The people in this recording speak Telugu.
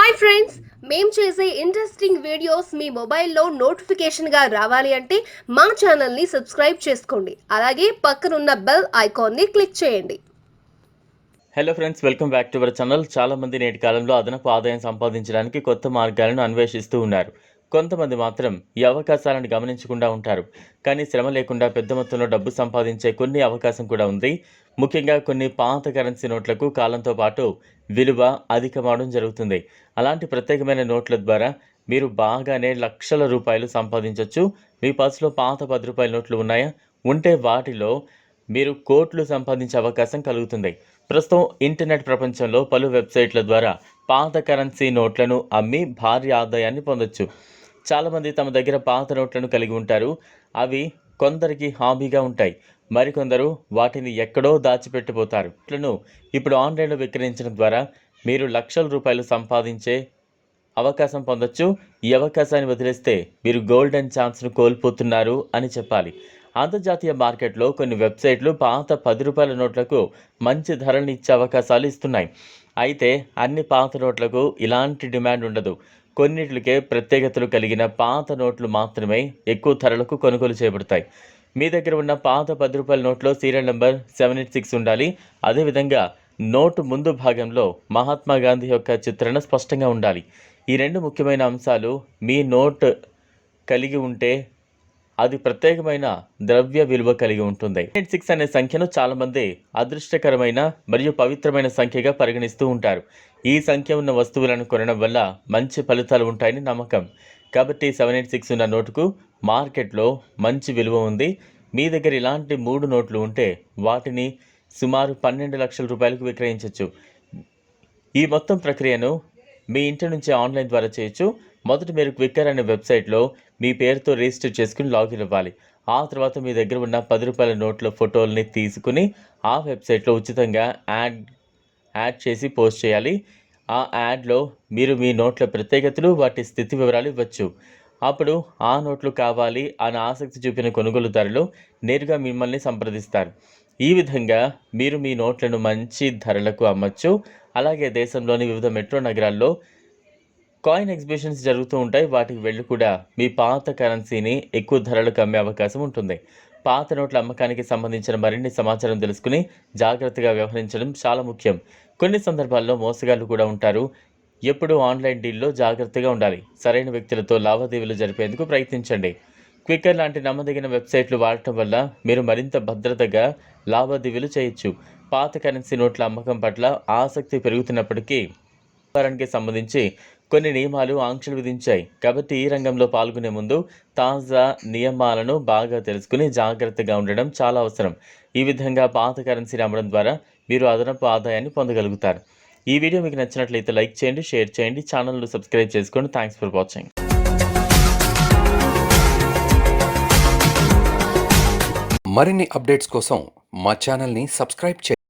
హాయ్ ఫ్రెండ్స్, మేము చేసే ఇంట్రెస్టింగ్ వీడియోస్ మీ మొబైల్లో నోటిఫికేషన్గా రావాలి అంటే మా ఛానల్ని సబ్స్క్రైబ్ చేసుకోండి. అలాగే పక్కనున్న బెల్ ఐకాన్ని క్లిక్ చేయండి. Hello friends, welcome back to our channel. చాలామంది నేటి కాలంలో అదనపు ఆదాయం సంపాదించడానికి కొత్త మార్గాలను అన్వేషిస్తూ ఉన్నారు. కొంతమంది మాత్రం ఈ అవకాశాలను గమనించకుండా ఉంటారు. కానీ శ్రమ లేకుండా పెద్ద మొత్తంలో డబ్బు సంపాదించే కొన్ని అవకాశం కూడా ఉంది. ముఖ్యంగా కొన్ని పాత కరెన్సీ నోట్లకు కాలంతో పాటు విలువ అధికమవడం జరుగుతుంది. అలాంటి ప్రత్యేకమైన నోట్ల ద్వారా మీరు బాగానే లక్షల రూపాయలు సంపాదించవచ్చు. మీ పర్సులో పాత 10 రూపాయల నోట్లు ఉన్నాయా? ఉంటే వాటిలో మీరు కోట్లు సంపాదించే అవకాశం కలుగుతుంది. ప్రస్తుతం ఇంటర్నెట్ ప్రపంచంలో పలు వెబ్సైట్ల ద్వారా పాత కరెన్సీ నోట్లను అమ్మి భారీ ఆదాయాన్ని పొందొచ్చు. చాలామంది తమ దగ్గర పాత నోట్లను కలిగి ఉంటారు. అవి కొందరికి హాబీగా ఉంటాయి. మరికొందరు వాటిని ఎక్కడో దాచిపెట్టిపోతారు. నోట్లను ఇప్పుడు ఆన్లైన్లో విక్రయించడం ద్వారా మీరు లక్షల రూపాయలు సంపాదించే అవకాశం పొందొచ్చు. ఈ అవకాశాన్ని వదిలేస్తే మీరు గోల్డెన్ ఛాన్స్ను కోల్పోతున్నారు అని చెప్పాలి. అంతర్జాతీయ మార్కెట్లో కొన్ని వెబ్సైట్లు పాత 10 రూపాయల నోట్లకు మంచి ధరలను ఇచ్చే అవకాశాలు ఇస్తున్నాయి. అయితే అన్ని పాత నోట్లకు ఇలాంటి డిమాండ్ ఉండదు. కొన్నిటికే ప్రత్యేకతలు కలిగిన పాత నోట్లు మాత్రమే ఎక్కువ ధరలకు కొనుగోలు చేయబడతాయి. మీ దగ్గర ఉన్న పాత 10 రూపాయల నోట్లో సీరియల్ నెంబర్ 786 ఉండాలి. అదేవిధంగా నోటు ముందు భాగంలో మహాత్మా గాంధీ యొక్క చిత్రణ స్పష్టంగా ఉండాలి. ఈ రెండు ముఖ్యమైన అంశాలు మీ నోట్ కలిగి ఉంటే అది ప్రత్యేకమైన ద్రవ్య విలువ కలిగి ఉంటుంది. 6 అనే సంఖ్యను చాలామంది అదృష్టకరమైన మరియు పవిత్రమైన సంఖ్యగా పరిగణిస్తూ ఉంటారు. ఈ సంఖ్య ఉన్న వస్తువులను కొనడం వల్ల మంచి ఫలితాలు ఉంటాయని నమ్మకం. కాబట్టి 786 ఉన్న నోటుకు మార్కెట్లో మంచి విలువ ఉంది. మీ దగ్గర ఇలాంటి 3 నోట్లు ఉంటే వాటిని సుమారు 12 లక్షల రూపాయలకు విక్రయించవచ్చు. ఈ మొత్తం ప్రక్రియను మీ ఇంటి నుంచి ఆన్లైన్ ద్వారా చేయొచ్చు. మొదట మీరు క్విక్కర్ అనే వెబ్సైట్లో మీ పేరుతో రిజిస్టర్ చేసుకుని లాగిన్ అవ్వాలి. ఆ తర్వాత మీ దగ్గర ఉన్న 10 రూపాయల నోట్ల ఫోటోల్ని తీసుకుని ఆ వెబ్సైట్లో ఉచితంగా యాడ్ చేసి పోస్ట్ చేయాలి. ఆ యాడ్లో మీరు మీ నోట్ల ప్రత్యేకతలు, వాటి స్థితి వివరాలు ఇవ్వచ్చు. అప్పుడు ఆ నోట్లు కావాలి అని ఆసక్తి చూపిన కొనుగోలుదారులు నేరుగా మిమ్మల్ని సంప్రదిస్తారు. ఈ విధంగా మీరు మీ నోట్లను మంచి ధరలకు అమ్మచ్చు. అలాగే దేశంలోని వివిధ మెట్రో నగరాల్లో కాయిన్ ఎగ్జిబిషన్స్ జరుగుతూ ఉంటాయి. వాటికి వెళ్ళి కూడా మీ పాత కరెన్సీని ఎక్కువ ధరలకు అమ్మే అవకాశం ఉంటుంది. పాత నోట్ల అమ్మకానికి సంబంధించిన మరిన్ని సమాచారం తెలుసుకుని జాగ్రత్తగా వ్యవహరించడం చాలా ముఖ్యం. కొన్ని సందర్భాల్లో మోసగాళ్ళు కూడా ఉంటారు. ఎప్పుడూ ఆన్లైన్ డీల్లో జాగ్రత్తగా ఉండాలి. సరైన వ్యక్తులతో లావాదేవీలు జరిపేందుకు ప్రయత్నించండి. క్విక్కర్ లాంటి నమ్మదగిన వెబ్సైట్లు వాడటం వల్ల మీరు మరింత భద్రతగా లావాదేవీలు చేయొచ్చు. పాత కరెన్సీ నోట్ల అమ్మకం పట్ల ఆసక్తి పెరుగుతున్నప్పటికీ వ్యాపారానికి సంబంధించి కొన్ని నియమాలు, ఆంక్షలు విధించాయి. కాబట్టి ఈ రంగంలో పాల్గొనే ముందు తాజా నియమాలను బాగా తెలుసుకుని జాగ్రత్తగా ఉండడం చాలా అవసరం. ఈ విధంగా పాత కరెన్సీని అమ్మడం ద్వారా మీరు అదనపు ఆదాయాన్ని పొందగలుగుతారు. ఈ వీడియో మీకు నచ్చినట్లయితే లైక్ చేయండి, షేర్ చేయండి, ఛానల్ను సబ్స్క్రైబ్ చేసుకోండి. Thanks for watching. మరిన్ని అప్డేట్స్ కోసం మా ఛానల్ని సబ్స్క్రైబ్ చేయండి.